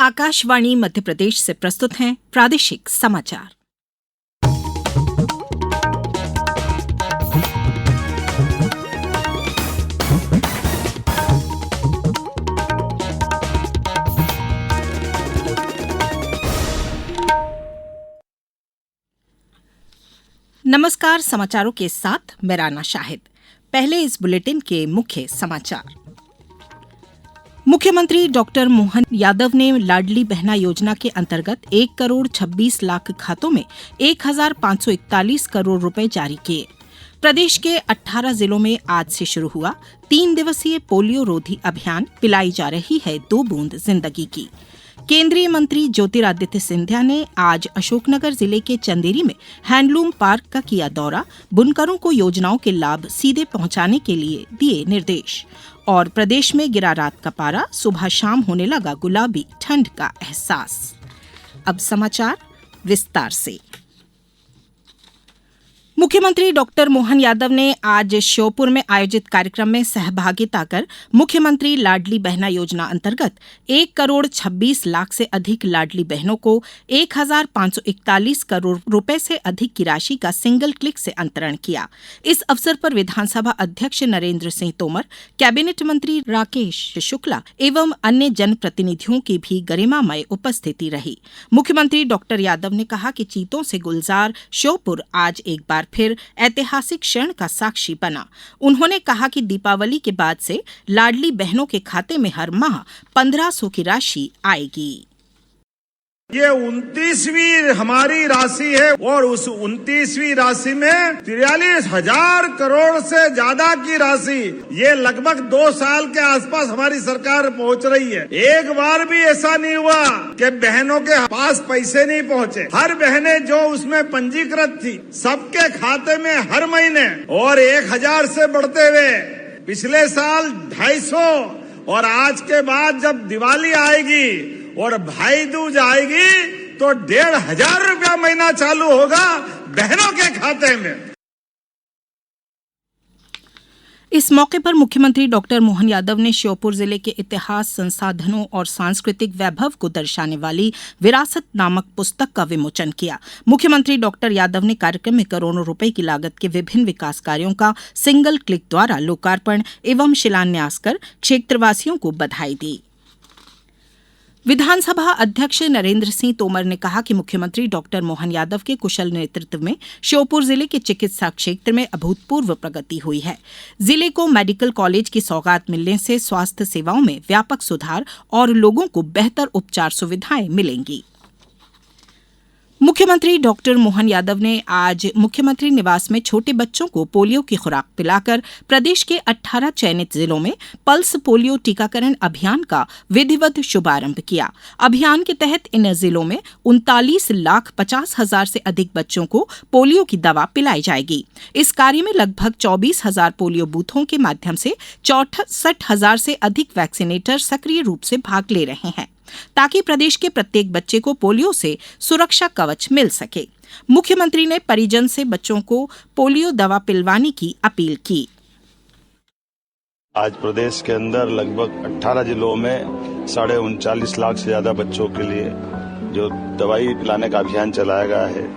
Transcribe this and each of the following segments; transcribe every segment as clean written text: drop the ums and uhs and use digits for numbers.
आकाशवाणी मध्य प्रदेश से प्रस्तुत हैं प्रादेशिक समाचार। नमस्कार, समाचारों के साथ मैं राना शाहिद। पहले इस बुलेटिन के मुख्य समाचार। मुख्यमंत्री डॉक्टर मोहन यादव ने लाडली बहना योजना के अंतर्गत 1 करोड़ 26 लाख खातों में 1,541 करोड़ रुपए जारी किए। प्रदेश के 18 जिलों में आज से शुरू हुआ 3 दिवसीय पोलियो रोधी अभियान। पिलाई जा रही है 2 बूंद जिंदगी की। केंद्रीय मंत्री ज्योतिरादित्य सिंधिया ने आज अशोकनगर जिले के चंदेरी में हैंडलूम पार्क का किया दौरा। बुनकरों को योजनाओं के लाभ सीधे पहुंचाने के लिए दिए निर्देश। और प्रदेश में गिरा रात का पारा, सुबह शाम होने लगा गुलाबी ठंड का एहसास। अब समाचार विस्तार से। मुख्यमंत्री डॉक्टर मोहन यादव ने आज श्योपुर में आयोजित कार्यक्रम में सहभागिता कर मुख्यमंत्री लाडली बहना योजना अंतर्गत 1 करोड़ 26 लाख से अधिक लाडली बहनों को 1,541 करोड़ रुपए से अधिक की राशि का सिंगल क्लिक से अंतरण किया। इस अवसर पर विधानसभा अध्यक्ष नरेंद्र सिंह तोमर, कैबिनेट मंत्री राकेश शुक्ला एवं अन्य जनप्रतिनिधियों की भी गरिमामय उपस्थिति रही। मुख्यमंत्री डॉक्टर यादव ने कहा कि चीतों से गुलजार श्योपुर आज एक बार फिर ऐतिहासिक क्षण का साक्षी बना। उन्होंने कहा कि दीपावली के बाद से लाडली बहनों के खाते में हर माह 1,500 की राशि आएगी। ये 29वीं हमारी राशि है और उस 29वीं राशि में 43,000 करोड़ से ज्यादा की राशि ये लगभग 2 साल के आसपास हमारी सरकार पहुंच रही है। एक बार भी ऐसा नहीं हुआ कि बहनों के पास पैसे नहीं पहुंचे। हर बहनें जो उसमें पंजीकृत थी सबके खाते में हर महीने और 1,000 से बढ़ते हुए पिछले साल 250 और आज के बाद जब दिवाली आएगी और भाई दूज आएगी तो 1,500 रुपया महीना चालू होगा बहनों के खाते में। इस मौके पर मुख्यमंत्री डॉक्टर मोहन यादव ने श्योपुर जिले के इतिहास, संसाधनों और सांस्कृतिक वैभव को दर्शाने वाली विरासत नामक पुस्तक का विमोचन किया। मुख्यमंत्री डॉक्टर यादव ने कार्यक्रम में करोड़ों रुपए की लागत के विभिन्न विकास कार्यों का सिंगल क्लिक द्वारा लोकार्पण एवं शिलान्यास कर क्षेत्रवासियों को बधाई दी। विधानसभा अध्यक्ष नरेंद्र सिंह तोमर ने कहा कि मुख्यमंत्री डॉक्टर मोहन यादव के कुशल नेतृत्व में श्योपुर जिले के चिकित्सा क्षेत्र में अभूतपूर्व प्रगति हुई है। जिले को मेडिकल कॉलेज की सौगात मिलने से स्वास्थ्य सेवाओं में व्यापक सुधार और लोगों को बेहतर उपचार सुविधाएं मिलेंगी। मुख्यमंत्री डॉक्टर मोहन यादव ने आज मुख्यमंत्री निवास में छोटे बच्चों को पोलियो की खुराक पिलाकर प्रदेश के 18 चयनित जिलों में पल्स पोलियो टीकाकरण अभियान का विधिवत शुभारंभ किया। अभियान के तहत इन जिलों में 39,50,000 से अधिक बच्चों को पोलियो की दवा पिलाई जाएगी। इस कार्य में लगभग 24,000 पोलियो बूथों के माध्यम से 64,000 से अधिक वैक्सीनेटर सक्रिय रूप से भाग ले रहे हैं ताकि प्रदेश के प्रत्येक बच्चे को पोलियो से सुरक्षा कवच मिल सके। मुख्यमंत्री ने परिजन से बच्चों को पोलियो दवा पिलवाने की अपील की। आज प्रदेश के अंदर लगभग 18 जिलों में 39.5 लाख से ज्यादा बच्चों के लिए जो दवाई पिलाने का अभियान चलाया गया है,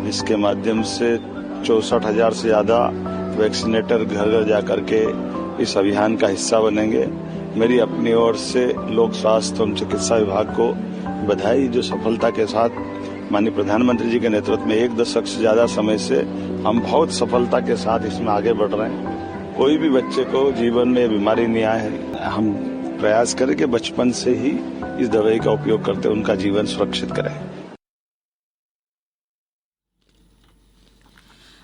जिसके माध्यम से 64,000 से ज्यादा वैक्सीनेटर घर घर जाकर के इस अभियान का हिस्सा बनेंगे। मेरी अपनी ओर से लोक स्वास्थ्य एवं चिकित्सा विभाग को बधाई, जो सफलता के साथ माननीय प्रधानमंत्री जी के नेतृत्व में 1 दशक से ज्यादा समय से हम बहुत सफलता के साथ इसमें आगे बढ़ रहे हैं। कोई भी बच्चे को जीवन में बीमारी नहीं आए, हम प्रयास करें कि बचपन से ही इस दवाई का उपयोग करते उनका जीवन सुरक्षित करें।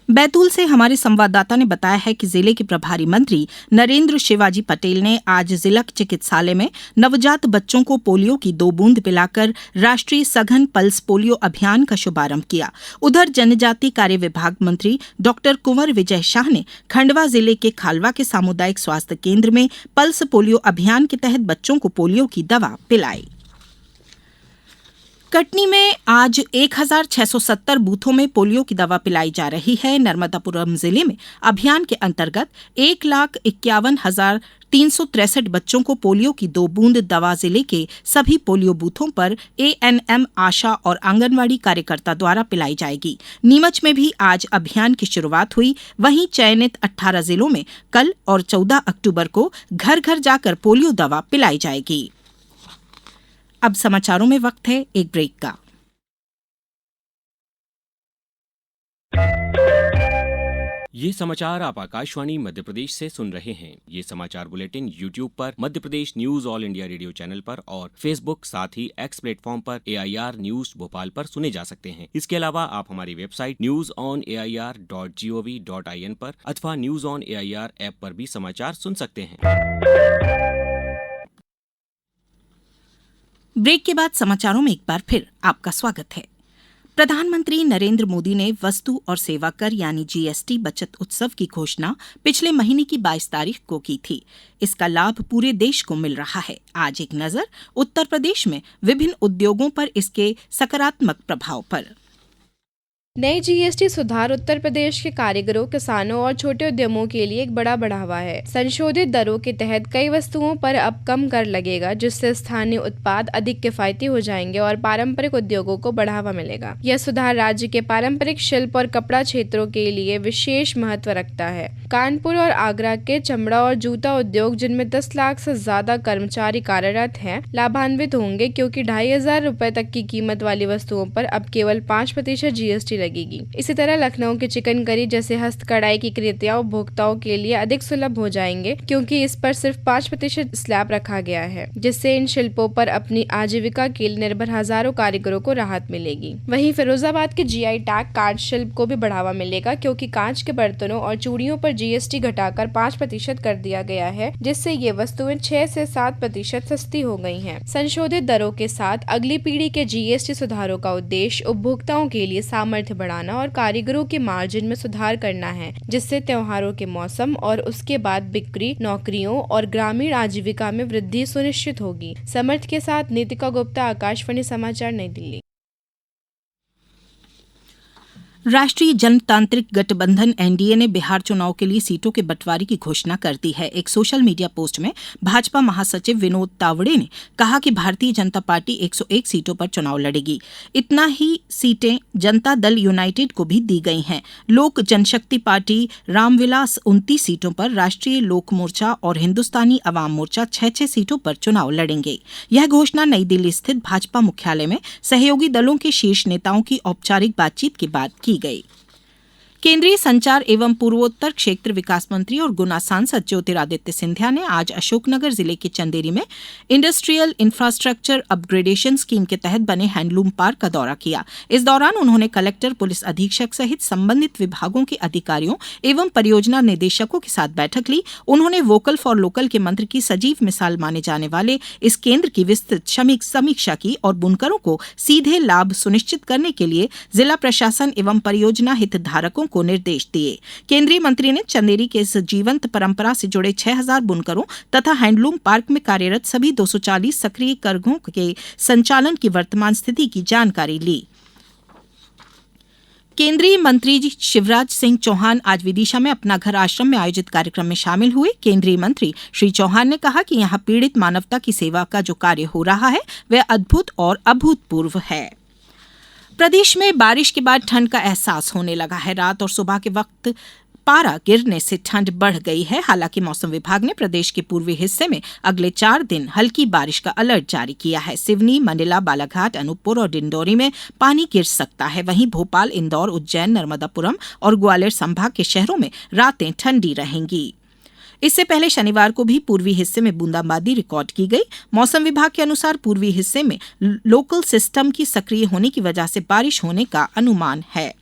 बैतूल से हमारे संवाददाता ने बताया है कि जिले के प्रभारी मंत्री नरेंद्र शिवाजी पटेल ने आज जिला चिकित्सालय में नवजात बच्चों को पोलियो की 2 बूंद पिलाकर राष्ट्रीय सघन पल्स पोलियो अभियान का शुभारंभ किया। उधर जनजाति कार्य विभाग मंत्री डॉक्टर कुंवर विजय शाह ने खंडवा जिले के खालवा के सामुदायिक स्वास्थ्य केंद्र में पल्स पोलियो अभियान के तहत बच्चों को पोलियो की दवा पिलाई। कटनी में आज 1670 बूथों में पोलियो की दवा पिलाई जा रही है। नर्मदापुरम जिले में अभियान के अंतर्गत 1,51,363 बच्चों को पोलियो की 2 बूंद दवा जिले के सभी पोलियो बूथों पर एएनएम, आशा और आंगनवाड़ी कार्यकर्ता द्वारा पिलाई जाएगी। नीमच में भी आज अभियान की शुरुआत हुई। वहीं चयनित 18 जिलों में कल और 14 अक्टूबर को घर घर जाकर पोलियो दवा पिलाई जाएगी। अब समाचारों में वक्त है एक ब्रेक का। ये समाचार आप आकाशवाणी मध्य प्रदेश से सुन रहे हैं। ये समाचार बुलेटिन YouTube पर, Madhya Pradesh news All India Radio channel पर और फेसबुक, साथ ही एक्स प्लेटफॉर्म पर AIR न्यूज भोपाल पर सुने जा सकते हैं। इसके अलावा आप हमारी वेबसाइट newsonair.gov.in पर अथवा न्यूज ऑन AIR ऐप पर भी समाचार सुन सकते हैं। ब्रेक के बाद समाचारों में एक बार फिर आपका स्वागत है। प्रधानमंत्री नरेंद्र मोदी ने वस्तु और सेवा कर यानी GST बचत उत्सव की घोषणा पिछले महीने की 22 तारीख को की थी। इसका लाभ पूरे देश को मिल रहा है। आज एक नजर उत्तर प्रदेश में विभिन्न उद्योगों पर इसके सकारात्मक प्रभाव पर। नए GST सुधार उत्तर प्रदेश के कारीगरों, किसानों और छोटे उद्यमों के लिए एक बड़ा बढ़ावा है। संशोधित दरों के तहत कई वस्तुओं पर अब कम कर लगेगा, जिससे स्थानीय उत्पाद अधिक किफायती हो जाएंगे और पारंपरिक उद्योगों को बढ़ावा मिलेगा। यह सुधार राज्य के पारंपरिक शिल्प और कपड़ा क्षेत्रों के लिए विशेष महत्व रखता है। कानपुर और आगरा के चमड़ा और जूता उद्योग, जिनमें 10 लाख से ज्यादा कर्मचारी कार्यरत हैं, लाभान्वित होंगे, क्योंकि 2,500 रुपए तक की कीमत वाली वस्तुओं पर अब केवल 5% GST लगेगी। इसी तरह लखनऊ के चिकनकरी जैसे हस्तकढ़ाई की कृतियां उपभोक्ताओं के लिए अधिक सुलभ हो जाएंगे, क्योंकि इस पर सिर्फ 5% स्लैब रखा गया है, जिससे इन शिल्पों पर अपनी आजीविका के लिए निर्भर हजारों कारीगरों को राहत मिलेगी। वहीं फिरोजाबाद के GI टैग कांच शिल्प को भी बढ़ावा मिलेगा, क्योंकि कांच के बर्तनों और चूड़ियों पर GST घटाकर 5% कर दिया गया है, जिससे ये वस्तुएं 6 से 7% सस्ती हो गई हैं। संशोधित दरों के साथ अगली पीढ़ी के GST सुधारों का उद्देश्य उपभोक्ताओं के लिए सामर्थ्य बढ़ाना और कारीगरों के मार्जिन में सुधार करना है, जिससे त्योहारों के मौसम और उसके बाद बिक्री, नौकरियों और ग्रामीण आजीविका में वृद्धि सुनिश्चित होगी। समर्थ के साथ नीतिका गुप्ता, आकाशवाणी समाचार, नई दिल्ली। राष्ट्रीय जनतांत्रिक गठबंधन NDA ने बिहार चुनाव के लिए सीटों के बंटवारे की घोषणा कर दी है। एक सोशल मीडिया पोस्ट में भाजपा महासचिव विनोद तावड़े ने कहा कि भारतीय जनता पार्टी 101 सीटों पर चुनाव लड़ेगी। इतना ही सीटें जनता दल यूनाइटेड को भी दी गई हैं। लोक जनशक्ति पार्टी रामविलास 29 सीटों पर, राष्ट्रीय लोक मोर्चा और हिंदुस्तानी अवाम मोर्चा 6-6 सीटों पर चुनाव लड़ेंगे। यह घोषणा नई दिल्ली स्थित भाजपा मुख्यालय में सहयोगी दलों के शीर्ष नेताओं की औपचारिक बातचीत के बाद की गई। केंद्रीय संचार एवं पूर्वोत्तर क्षेत्र विकास मंत्री और गुना सांसद ज्योतिरादित्य सिंधिया ने आज अशोकनगर जिले के चंदेरी में इंडस्ट्रियल इंफ्रास्ट्रक्चर अपग्रेडेशन स्कीम के तहत बने हैंडलूम पार्क का दौरा किया। इस दौरान उन्होंने कलेक्टर, पुलिस अधीक्षक सहित संबंधित विभागों के अधिकारियों एवं परियोजना निदेशकों के साथ बैठक ली। उन्होंने वोकल फॉर लोकल के मंत्र की सजीव मिसाल माने जाने वाले इस केंद्र की विस्तृत समीक्षा की और बुनकरों को सीधे लाभ सुनिश्चित करने के लिए जिला प्रशासन एवं परियोजना हितधारकों को निर्देश दिए। केंद्रीय मंत्री ने चंदेरी के इस जीवंत परंपरा से जुड़े 6,000 बुनकरों तथा हैंडलूम पार्क में कार्यरत सभी 240 सक्रिय करघरों के संचालन की वर्तमान स्थिति की जानकारी ली। केंद्रीय मंत्री शिवराज सिंह चौहान आज विदिशा में अपना घर आश्रम में आयोजित कार्यक्रम में शामिल हुए। केंद्रीय मंत्री श्री चौहान ने कहा कि यहां पीड़ित मानवता की सेवा का जो कार्य हो रहा है वह अद्भुत और अभूतपूर्व है। प्रदेश में बारिश के बाद ठंड का एहसास होने लगा है। रात और सुबह के वक्त पारा गिरने से ठंड बढ़ गई है। हालांकि मौसम विभाग ने प्रदेश के पूर्वी हिस्से में अगले 4 दिन हल्की बारिश का अलर्ट जारी किया है। सिवनी, मंडला, बालाघाट, अनूपपुर और डिंडोरी में पानी गिर सकता है। वहीं भोपाल, इंदौर, उज्जैन, नर्मदापुरम और ग्वालियर संभाग के शहरों में रातें ठंडी रहेंगी। इससे पहले शनिवार को भी पूर्वी हिस्से में बूंदाबांदी रिकॉर्ड की गई। मौसम विभाग के अनुसार पूर्वी हिस्से में लोकल सिस्टम की सक्रिय होने की वजह से बारिश होने का अनुमान है।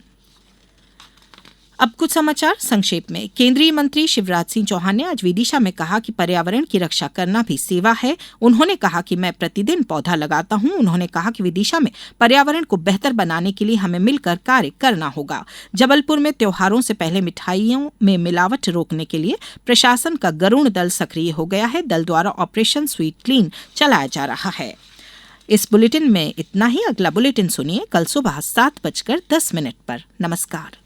अब कुछ समाचार संक्षेप में। केंद्रीय मंत्री शिवराज सिंह चौहान ने आज विदिशा में कहा कि पर्यावरण की रक्षा करना भी सेवा है। उन्होंने कहा कि मैं प्रतिदिन पौधा लगाता हूं। उन्होंने कहा कि विदिशा में पर्यावरण को बेहतर बनाने के लिए हमें मिलकर कार्य करना होगा। जबलपुर में त्योहारों से पहले मिठाइयों में मिलावट रोकने के लिए प्रशासन का गरुण दल सक्रिय हो गया है। दल द्वारा ऑपरेशन स्वीट क्लीन चलाया जा रहा है। इस बुलेटिन में इतना ही। अगला बुलेटिन सुनिए कल सुबह 7:10 पर। नमस्कार।